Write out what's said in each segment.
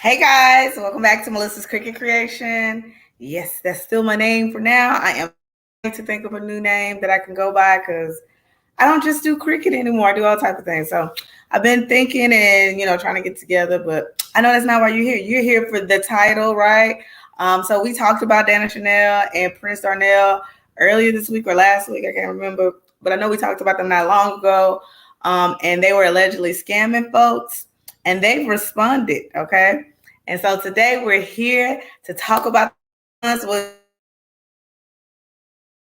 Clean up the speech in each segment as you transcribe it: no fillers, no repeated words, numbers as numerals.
Hey guys, welcome back to Melissa's Cricket Creation. Yes, that's still my name for now. I am trying to think of a new name that I can go by because I don't just do cricket anymore. I do all types of things. So I've been thinking and trying to get together, but I know that's not why you're here. You're here for the title, right? So we talked about Dana Chanel and Prince Donnel earlier this week or last week. I can't remember, but I know we talked about them not long ago. And they were allegedly scamming folks, and they've responded. Okay. And so today we're here to talk about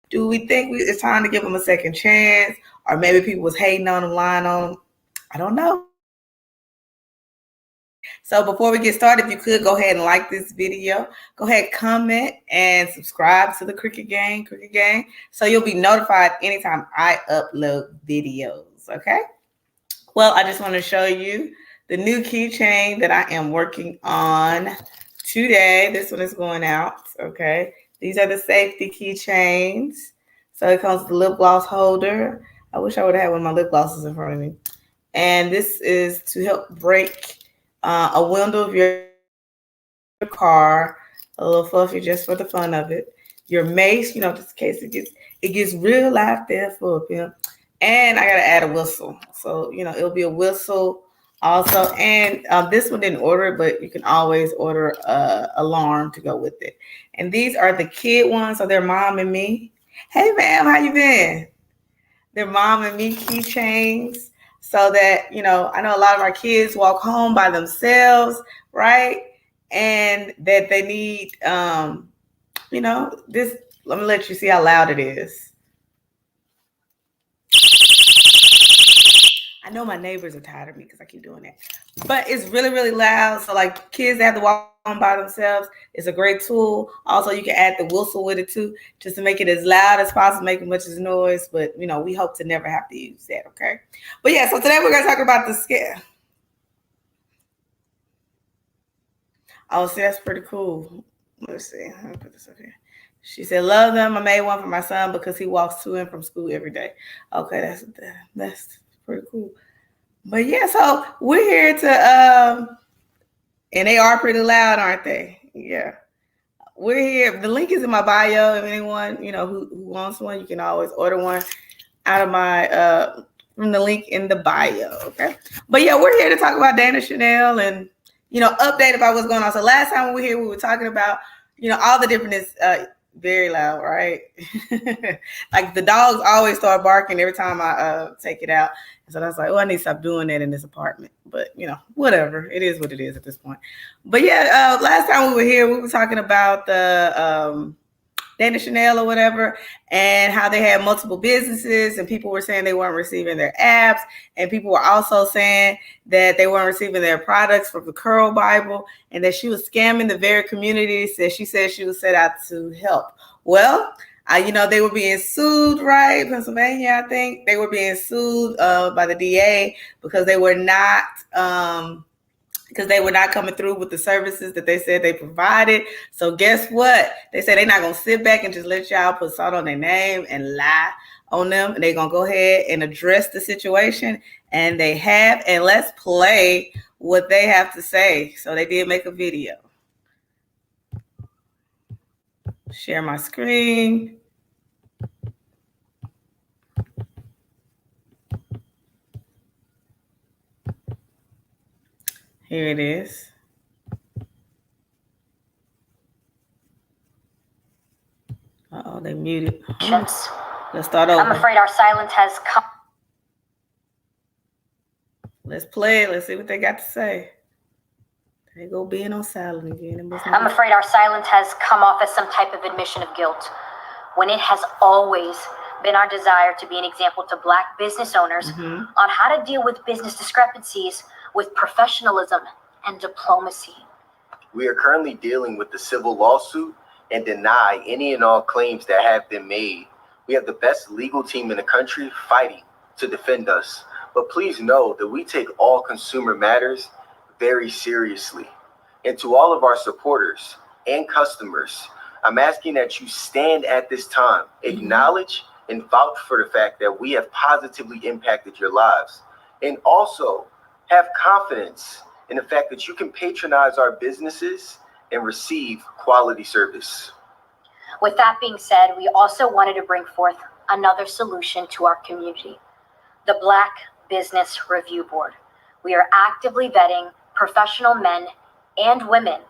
do we think it's time to give them a second chance, or maybe people was hating on them, lying on them? I don't know. So before we get started, if you could go ahead and like this video, go ahead, comment, and subscribe to the Cricket Gang, so you'll be notified anytime I upload videos, okay? Well, I just want to show you the new keychain that I am working on today. This one is going out, okay? These are the safety keychains. So it comes with the lip gloss holder. I wish I would have had one of my lip glosses in front of me. And this is to help break a window of your car, a little fluffy just for the fun of it. Your mace, just in case it gets real live there for a pimp. And I gotta add a whistle, so it'll be a whistle also. And this one didn't order it, but you can always order a alarm to go with it. And these are the kid ones, so they're mom and me. Hey ma'am, how you been? They're mom and me keychains, so that I know a lot of our kids walk home by themselves, right? And that they need this. Let me let you see how loud it is. I know my neighbors are tired of me because I keep doing that, but it's really, really loud. So like kids that have to walk on by themselves, it's a great tool. Also, you can add the whistle with it too, just to make it as loud as possible, make as much as noise. But we hope to never have to use that. Okay. But yeah, so today we're gonna talk about the scare. Oh, see, that's pretty cool. Let's see. Let me put this up here. She said, "Love them. I made one for my son because he walks to and from school every day." Okay, that's pretty cool. But yeah, so we're here to and they are pretty loud, aren't they? Yeah. We're here. The link is in my bio. If anyone, who wants one, you can always order one out of my from the link in the bio. Okay. But yeah, we're here to talk about Dana Chanel and update about what's going on. So last time we were here, we were talking about, all the different very loud, right? Like the dogs always start barking every time I take it out. So that's like, oh, I need to stop doing that in this apartment. But whatever. It is what it is at this point. But yeah, last time we were here, we were talking about the Dana Chanel or whatever, and how they had multiple businesses, and people were saying they weren't receiving their apps, and people were also saying that they weren't receiving their products from the Curl Bible, and that she was scamming the very communities that she said she was set out to help. Well, they were being sued, right? Pennsylvania, I think they were being sued by the DA because they were not coming through with the services that they said they provided. So guess what? They said they're not going to sit back and just let y'all put salt on their name and lie on them. They're going to go ahead and address the situation, and they have. And let's play what they have to say. So they did make a video. Share my screen. Here it is. Uh-oh, they muted. Let's start over. I'm afraid our silence has come. Let's play it. Let's see what they got to say. They go being on silent again. I'm afraid our silence has come off as some type of admission of guilt, when it has always been our desire to be an example to Black business owners on how to deal with business discrepancies with professionalism and diplomacy. We are currently dealing with the civil lawsuit and deny any and all claims that have been made. We have the best legal team in the country fighting to defend us. But please know that we take all consumer matters very seriously. And to all of our supporters and customers, I'm asking that you stand at this time, acknowledge and vouch for the fact that we have positively impacted your lives, and also have confidence and the fact that you can patronize our businesses and receive quality service. With that being said, we also wanted to bring forth another solution to our community, the Black Business Review Board. We are actively vetting professional men and women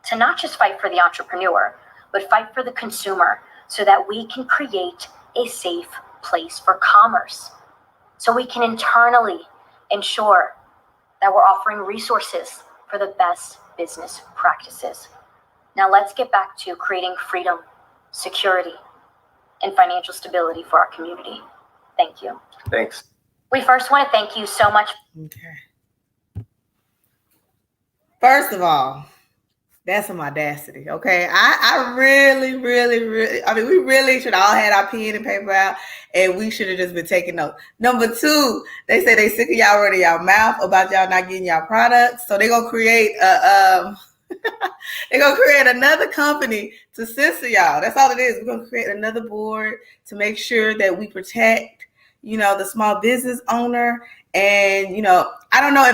to not just fight for the entrepreneur, but fight for the consumer so that we can create a safe place for commerce. So we can internally ensure that we're offering resources for the best business practices. Now let's get back to creating freedom, security, and financial stability for our community. Thank you. Thanks. We first want to thank you so much. Okay. First of all, that's some audacity, okay? I really, I mean, we really should all had our pen and paper out, and we should have just been taking notes. Number two, they say they sick of y'all running y'all mouth about y'all not getting y'all products, so they're going to create they're going to create another company to censor y'all. That's all it is. We're going to create another board to make sure that we protect, the small business owner. And, I don't know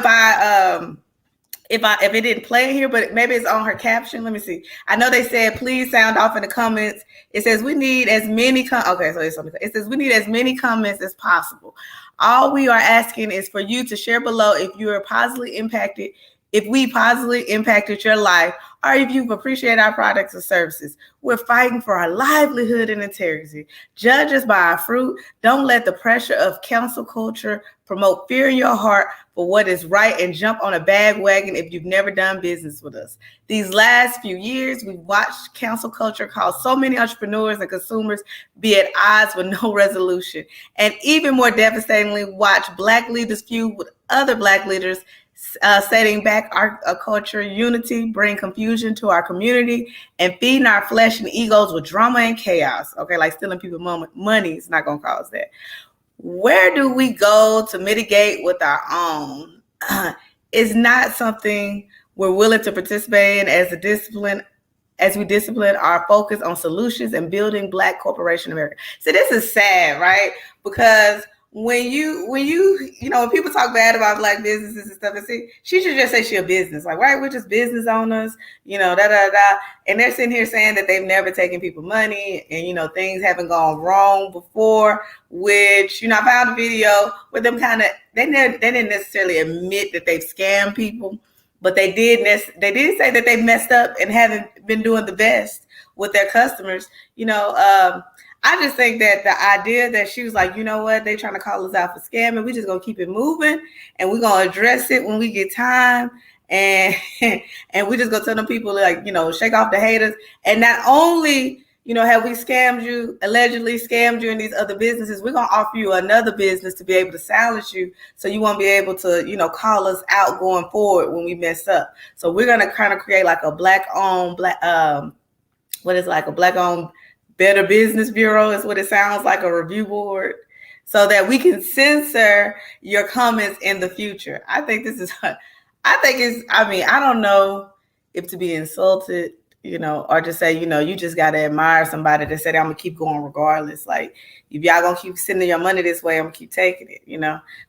if it didn't play here, but maybe it's on her caption. Let me see. I know they said, please sound off in the comments. It says we need as many it says we need as many comments as possible. All we are asking is for you to share below if you are positively impacted, if we positively impacted your life, or if you've appreciated our products or services. We're fighting for our livelihood and integrity. Judge us by our fruit. Don't let the pressure of cancel culture promote fear in your heart for what is right and jump on a bandwagon if you've never done business with us. These last few years, we've watched cancel culture cause so many entrepreneurs and consumers be at odds with no resolution. And even more devastatingly, watch Black leaders feud with other Black leaders, setting back our culture unity, bring confusion to our community, and feeding our flesh and egos with drama and chaos. Okay, like stealing people's money is not going to cause that. Where do we go to mitigate with our own? It's not something we're willing to participate in as we discipline our focus on solutions and building Black corporation America. So this is sad, right? Because when people talk bad about Black businesses and stuff, and see, she should just say she a business. Like, right, we're just business owners, and they're sitting here saying that they've never taken people money and, things haven't gone wrong before, which, I found a video where them they didn't necessarily admit that they've scammed people, but they did say that they messed up and haven't been doing the best with their customers. I just think that the idea that she was like, you know what, they trying to call us out for scamming, we just gonna keep it moving and we're gonna address it when we get time, and we just gonna tell them people, like, shake off the haters. And not only, have we allegedly scammed you in these other businesses, we're gonna offer you another business to be able to silence you, so you won't be able to, call us out going forward when we mess up. So we're gonna kind of create like a Black-owned Better Business Bureau is what it sounds like, a review board, so that we can censor your comments in the future. I don't know if to be insulted, or to say, you just got to admire somebody that said, I'm going to keep going regardless. Like, if y'all going to keep sending your money this way, I'm going to keep taking it,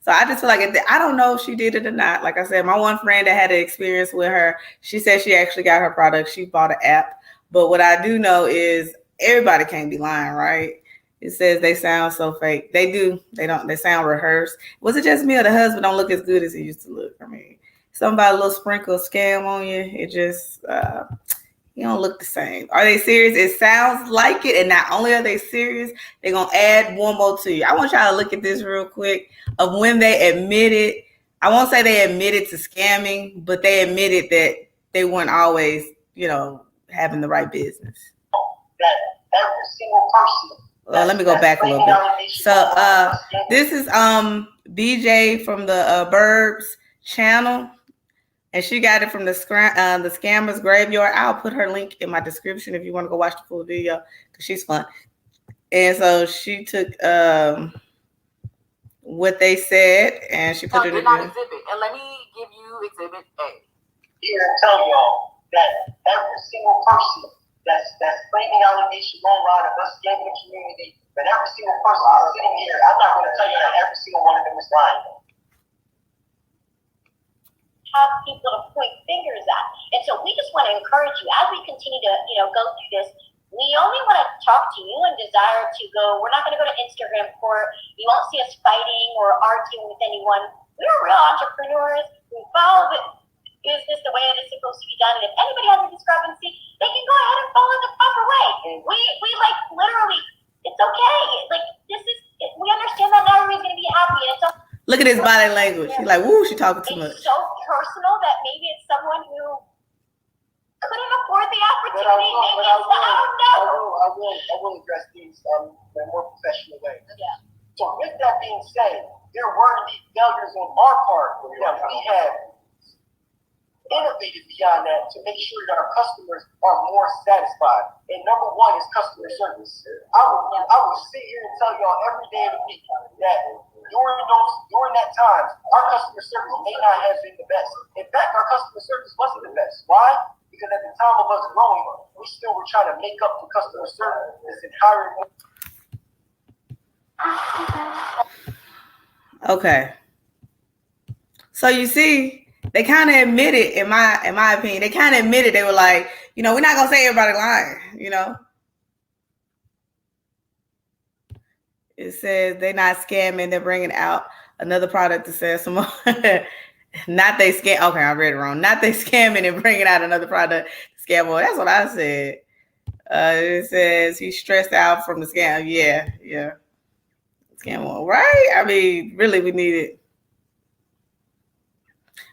So I just feel like, I don't know if she did it or not. Like I said, my one friend that had an experience with her, she said she actually got her product. She bought an app. But what I do know is, everybody can't be lying, right? It says they sound so fake. They do. They don't. They sound rehearsed. Was it just me, or the husband don't look as good as he used to look? I mean, somebody a little sprinkle of scam on you, it just you don't look the same. Are they serious? It sounds like it. And not only are they serious, they're gonna add one more to you. I want y'all to look at this real quick of when they admitted. I won't say they admitted to scamming, but they admitted that they weren't always, having the right business. That every single person. Well, let me go back a little bit. So this is BJ from the Burbs channel, and she got it from the Scammers Graveyard. I'll put her link in my description if you want to go watch the full video, because she's fun. And so she took what they said and she put it in exhibit. And let me give you exhibit A. Here, tell y'all that every single person that's claiming allegations online of us scamming the community, but every single person that's sitting here, I'm not going to tell you that every single one of them is lying. have people to point fingers at. And so we just want to encourage you as we continue to, go through this. We only want to talk to you and desire to go. We're not going to go to Instagram court. You won't see us fighting or arguing with anyone. We're real entrepreneurs who follow the business the way it is supposed to be done. And if anybody has a discrepancy, they can go ahead and follow it the proper way. We like literally, it's okay. Like we understand that not everybody's going to be happy. And it's okay. Look at his body language. She's like, woo, she talking too much. It's so personal that maybe it's someone who couldn't afford the opportunity. I will address these in a more professional way. Yeah. So with that being said, there were indeed failures on our part that we have innovated beyond that to make sure that our customers are more satisfied. And number one is customer service. I will sit here and tell y'all every day of the week that during that time, our customer service may not have been the best. In fact, our customer service wasn't the best. Why? Because at the time of us growing, we still were trying to make up for customer service and hiring more. Okay. So you see, they kind of admitted, in my opinion, they kind of admitted, they were like, we're not gonna say everybody lying, It says they're not scamming, they're bringing out another product to sell some more. Not they scam. Okay, I read it wrong. Not they scamming and bringing out another product to scam more. That's what I said. It says he's stressed out from the scam. Yeah. Scam more, right? I mean, really, we need it.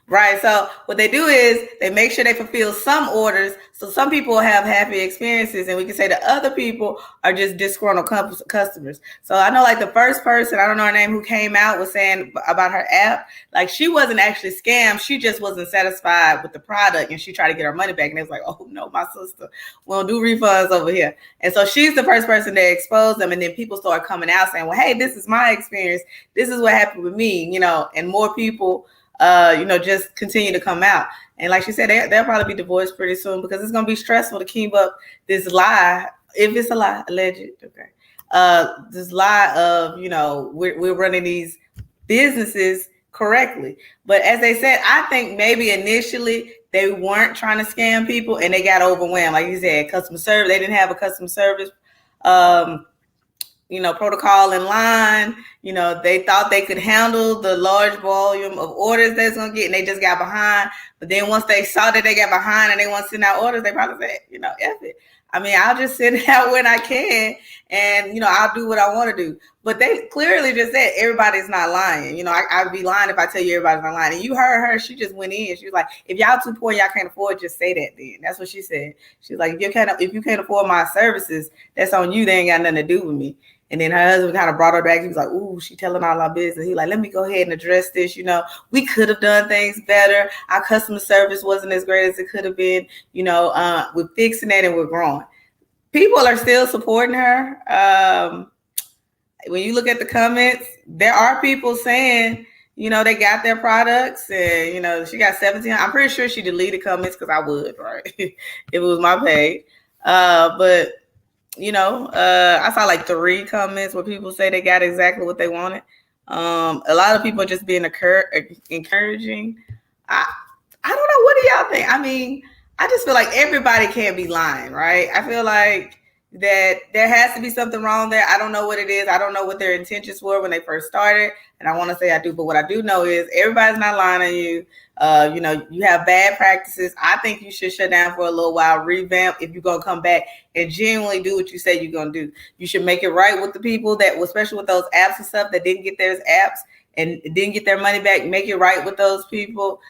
Right. So what they do is they make sure they fulfill some orders. So some people have happy experiences, and we can say the other people are just disgruntled customers. So I know, like, the first person, I don't know her name, who came out was saying about her app, like, she wasn't actually scammed. She just wasn't satisfied with the product, and she tried to get her money back. And it was like, oh no, my sister, we don't do refunds over here. And so she's the first person that exposed them. And then people start coming out saying, well, hey, this is my experience. This is what happened with me, and more people just continue to come out. And like she said, they'll probably be divorced pretty soon because it's going to be stressful to keep up this lie. If it's a lie, alleged, okay. This lie of, we're running these businesses correctly. But as they said, I think maybe initially they weren't trying to scam people and they got overwhelmed. Like you said, customer service, they didn't have a customer service protocol in line. They thought they could handle the large volume of orders that's going to get, and they just got behind. But then once they saw that they got behind and they want to send out orders, they probably said, F it. I mean, I'll just send it out when I can, and, I'll do what I want to do. But they clearly just said everybody's not lying. I'd be lying if I tell you everybody's not lying. And you heard her, she just went in. She was like, if y'all too poor, y'all can't afford, just say that then. That's what she said. She's like, if you can't afford my services, that's on you. They ain't got nothing to do with me. And then her husband kind of brought her back. He was like, ooh, she telling all our business. He like, let me go ahead and address this. We could have done things better. Our customer service wasn't as great as it could have been. We're fixing it and we're growing. People are still supporting her. When you look at the comments, there are people saying, they got their products and, she got 17. I'm pretty sure she deleted comments because I would, right? If it was my page. But I saw like 3 comments where people say they got exactly what they wanted. A lot of people just being encouraging. I don't know. What do y'all think? I mean, I just feel like everybody can't be lying, right? I feel like that there has to be something wrong there. I don't know what it is. I don't know what their intentions were when they first started. And I want to say I do, but what I do know is everybody's not lying on you. You have bad practices. I think you should shut down for a little while, revamp if you're going to come back and genuinely do what you say you're going to do. You should make it right with the people that, especially with those apps and stuff that didn't get their apps and didn't get their money back. Make it right with those people.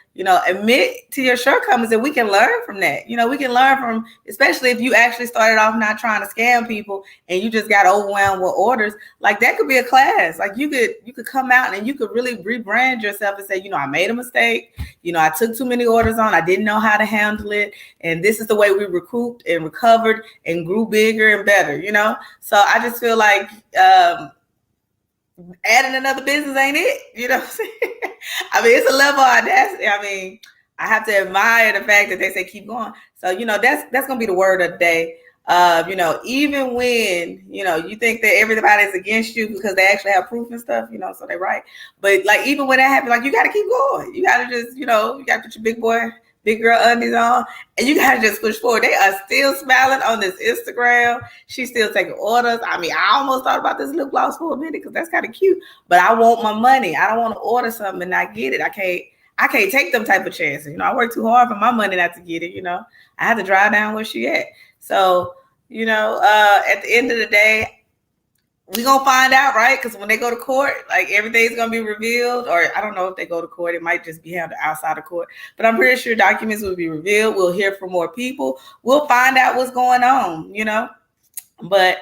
Admit to your shortcomings, and we can learn from that. We can learn from, especially if you actually started off not trying to scam people and you just got overwhelmed with orders. Like, that could be a class. Like, you could come out and you could really rebrand yourself and say, I made a mistake. I took too many orders on. I didn't know how to handle it. And this is the way we recouped and recovered and grew bigger and better, So I just feel like adding another business ain't it. You know what I'm saying? I mean, it's a level of audacity. I mean, I have to admire the fact that they say keep going. So, that's going to be the word of the day. Even when, you think that everybody's against you because they actually have proof and stuff, so they right. But like, even when that happens, like, you got to keep going. You got to just, you got to put your big girl undies on, and you got to just push forward. They are still smiling on this Instagram. She's still taking orders. I mean, I almost thought about this lip gloss for a minute because that's kind of cute, but I want my money. I don't want to order something and not get it. I can't take them type of chances. I work too hard for my money not to get it. I have to drive down where she at. So, at the end of the day, we gonna find out, right? Because when they go to court, like, everything's gonna be revealed. Or I don't know if they go to court; it might just be handled outside of court. But I'm pretty sure documents will be revealed. We'll hear from more people. We'll find out what's going on, But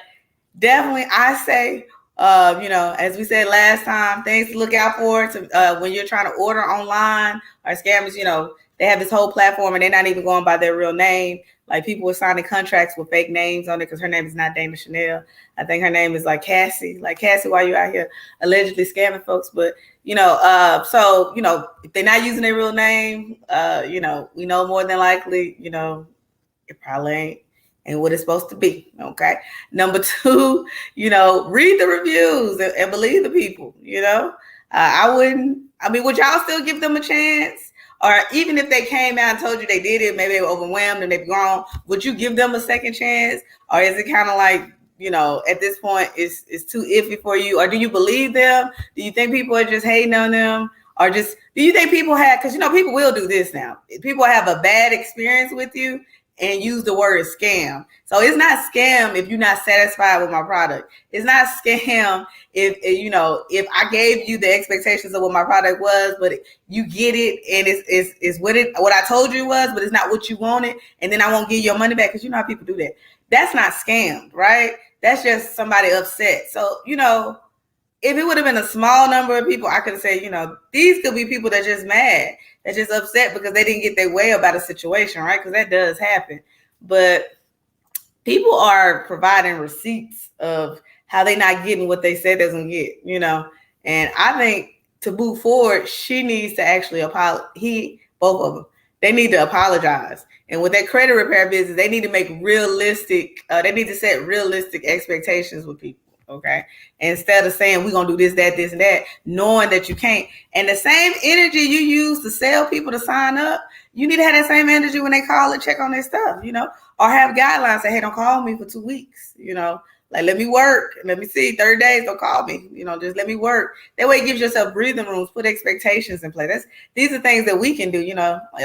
definitely, I say, as we said last time, things to look out for when you're trying to order online, or scammers. They have this whole platform and they're not even going by their real name. Like, people are signing contracts with fake names on it because her name is not Dana Chanel. I think her name is like Cassie. Like, Cassie, why you out here allegedly scamming folks? But, so, if they're not using their real name, we know more than likely, it probably ain't what it's supposed to be. Okay. Number two, read the reviews and believe the people, would y'all still give them a chance? Or even if they came out and told you they did it, maybe they were overwhelmed and they've grown, would you give them a second chance? Or is it kind of like, at this point, it's too iffy for you? Or do you believe them? Do you think people are just hating on them? Or do you think people because people will do this now. People have a bad experience with you and use the word scam. So it's not scam if you're not satisfied with my product. It's not scam if I gave you the expectations of what my product was, but you get it and it's what I told you it was, but it's not what you wanted, and then I won't give you your money back, because how people do that. That's not scammed, right? That's just somebody upset. So, if it would have been a small number of people, I could say, these could be people that are just mad. They're just upset because they didn't get their way about a situation, right? Because that does happen. But people are providing receipts of how they're not getting what they said they're going to get, And I think to move forward, she needs to actually apologize. Both of them, they need to apologize. And with that credit repair business, they need to make they need to set realistic expectations with people. Okay. Instead of saying we're going to do this, that, this, and that, knowing that you can't. And the same energy you use to sell people to sign up, you need to have that same energy when they call and check on their stuff, or have guidelines. Say, hey, don't call me for 2 weeks, like, let me work. Let me see, 30 days, don't call me, just let me work. That way it gives yourself breathing rooms, put expectations in place. These are things that we can do,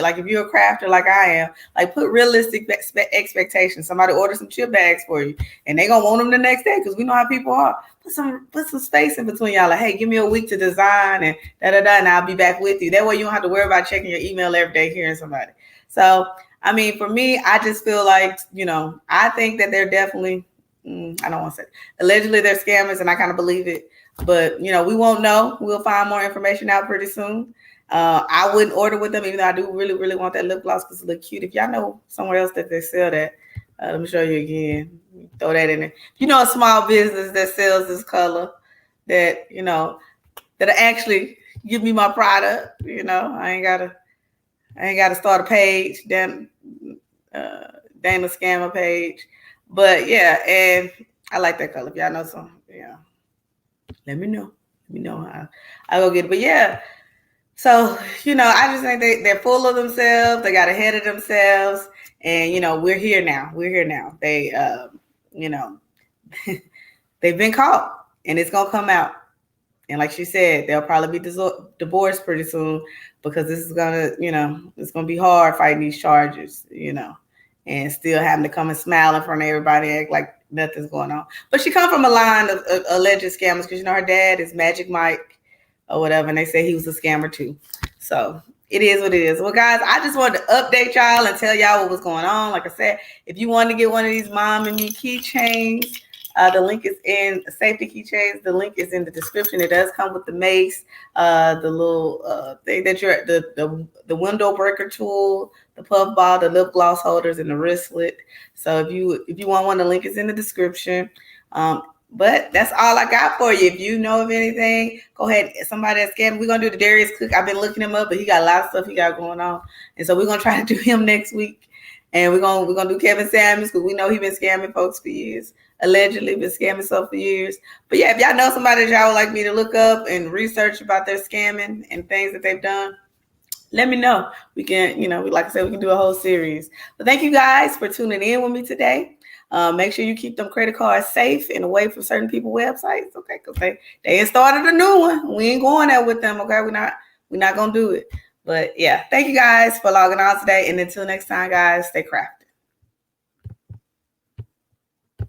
like if you're a crafter like I am, like, put realistic expectations. Somebody order some chip bags for you and they gonna want them the next day, because we know how people are. Put some space in between y'all. Like, hey, give me a week to design and and I'll be back with you. That way you don't have to worry about checking your email every day, hearing somebody. So, for me, I just feel like, I think that they're definitely, I don't want to say allegedly they're scammers, and I kind of believe it, but we won't know. We'll find more information out pretty soon. I wouldn't order with them, even though I do really, really want that lip gloss because it looks cute. If y'all know somewhere else that they sell that, let me show you again. Throw that in there. A small business that sells this color that that actually give me my product. I ain't gotta start a page. Dana Scammer page. But yeah, and I like that color. If y'all know some, let me know. I'll go get it. But yeah, so I just think they're full of themselves. They got ahead of themselves, and we're here now. They they've been caught, and it's gonna come out. And like she said, they'll probably be divorced pretty soon, because this is gonna, it's gonna be hard fighting these charges, and still having to come and smile in front of everybody, act like nothing's going on. But she come from a line of alleged scammers, because her dad is Magic Mike or whatever, and they say he was a scammer too. So it is what it is. Well, guys, I just wanted to update y'all and tell y'all what was going on. Like I said, if you wanted to get one of these Mom and Me keychains, the link is in safety keychains. The link is in the description. It does come with the mace, the little thing that you're the window breaker tool, the puff ball, the lip gloss holders, and the wristlet. So if you want one, the link is in the description. But that's all I got for you. If you know of anything, go ahead. Somebody that's scamming, we're gonna do the Darius Cook. I've been looking him up, but he got a lot of stuff he got going on, and so we're gonna try to do him next week. And we're gonna do Kevin Samuels because we know he's been scamming folks for years. Allegedly been scamming stuff for years. But yeah, if y'all know somebody that y'all would like me to look up and research about their scamming and things that they've done, let me know. We can, like I said, we can do a whole series. But thank you guys for tuning in with me today. Make sure you keep them credit cards safe and away from certain people's websites. Okay, because they ain't started a new one. We ain't going there with them. Okay, we're not gonna do it. But yeah, thank you guys for logging on today. And until next time, guys, stay crafty.